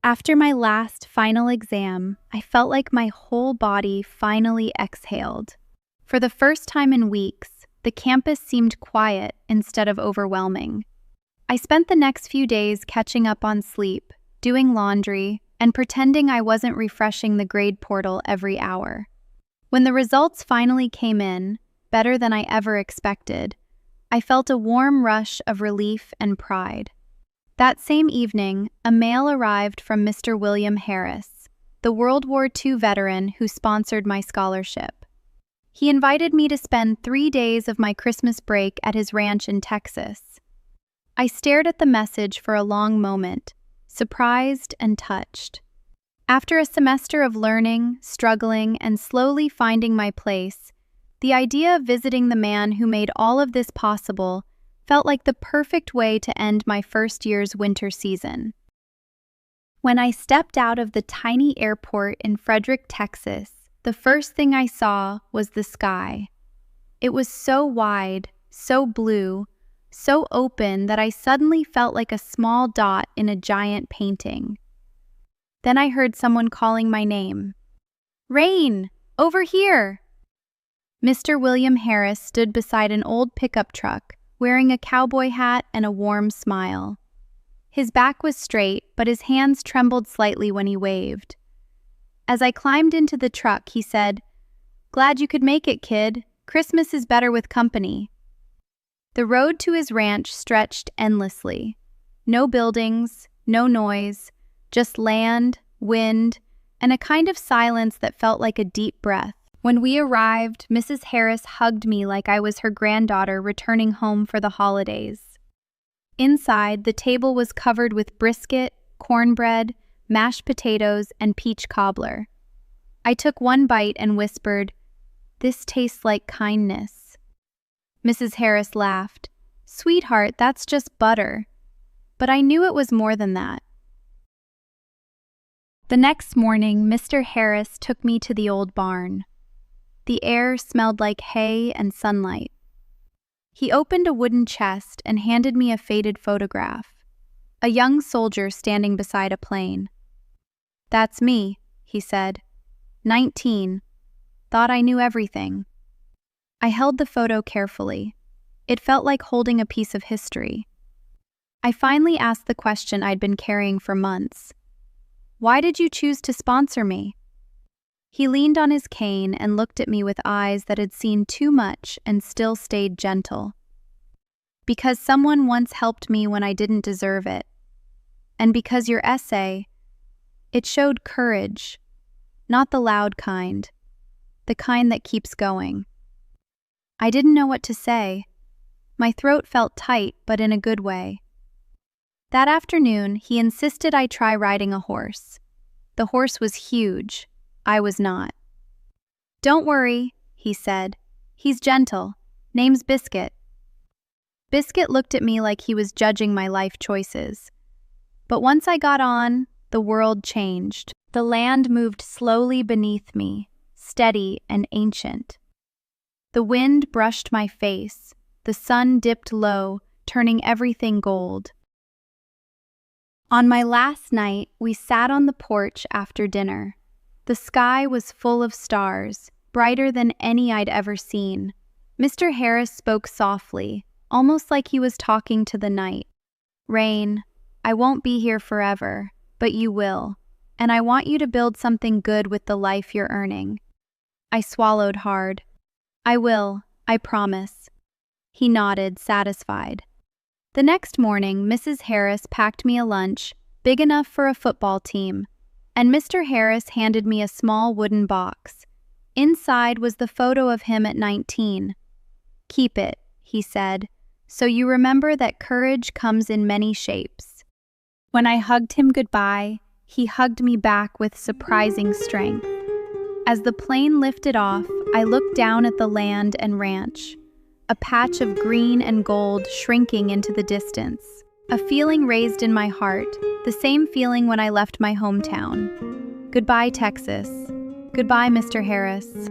After my last final exam, I felt like my whole body finally exhaled. For the first time in weeks, the campus seemed quiet instead of overwhelming. I spent the next few days catching up on sleep, doing laundry, and pretending I wasn't refreshing the grade portal every hour. When the results finally came in, better than I ever expected, I felt a warm rush of relief and pride. That same evening, a mail arrived from Mr. William Harris, the World War II veteran who sponsored my scholarship. He invited me to spend 3 days of my Christmas break at his ranch in Texas. I stared at the message for a long moment, surprised and touched. After a semester of learning, struggling, and slowly finding my place, the idea of visiting the man who made all of this possible felt like the perfect way to end my first year's winter season. When I stepped out of the tiny airport in Frederick, Texas, the first thing I saw was the sky. It was so wide, so blue, so open that I suddenly felt like a small dot in a giant painting. Then I heard someone calling my name. "Rain! Over here!" Mr. William Harris stood beside an old pickup truck, wearing a cowboy hat and a warm smile. His back was straight, but his hands trembled slightly when he waved. As I climbed into the truck, he said, "Glad you could make it, kid. Christmas is better with company." The road to his ranch stretched endlessly. No buildings, no noise, just land, wind, and a kind of silence that felt like a deep breath. When we arrived, Mrs. Harris hugged me like I was her granddaughter returning home for the holidays. Inside, the table was covered with brisket, cornbread, mashed potatoes, and peach cobbler. I took one bite and whispered, "This tastes like kindness." Mrs. Harris laughed. "Sweetheart, that's just butter." But I knew it was more than that. The next morning, Mr. Harris took me to the old barn. The air smelled like hay and sunlight. He opened a wooden chest and handed me a faded photograph. A young soldier standing beside a plane. "That's me," he said. 19. Thought I knew everything. I held the photo carefully. It felt like holding a piece of history. I finally asked the question I'd been carrying for months. "Why did you choose to sponsor me?" He leaned on his cane and looked at me with eyes that had seen too much and still stayed gentle. "Because someone once helped me when I didn't deserve it. And because your essay, it showed courage, not the loud kind, the kind that keeps going." I didn't know what to say. My throat felt tight, but in a good way. That afternoon, he insisted I try riding a horse. The horse was huge. I was not. "Don't worry," he said. "He's gentle. Name's Biscuit." Biscuit looked at me like he was judging my life choices. But once I got on, the world changed. The land moved slowly beneath me, steady and ancient. The wind brushed my face. The sun dipped low, turning everything gold. On my last night, we sat on the porch after dinner. The sky was full of stars, brighter than any I'd ever seen. Mr. Harris spoke softly, almost like he was talking to the night. "Rain, I won't be here forever, but you will, and I want you to build something good with the life you're earning." I swallowed hard. "I will, I promise." He nodded, satisfied. The next morning, Mrs. Harris packed me a lunch, big enough for a football team, and Mr. Harris handed me a small wooden box. Inside was the photo of him at 19. "Keep it," he said, "so you remember that courage comes in many shapes." When I hugged him goodbye, he hugged me back with surprising strength. As the plane lifted off, I looked down at the land and ranch, a patch of green and gold shrinking into the distance. A feeling raised in my heart, the same feeling when I left my hometown. Goodbye, Texas. Goodbye, Mr. Harris.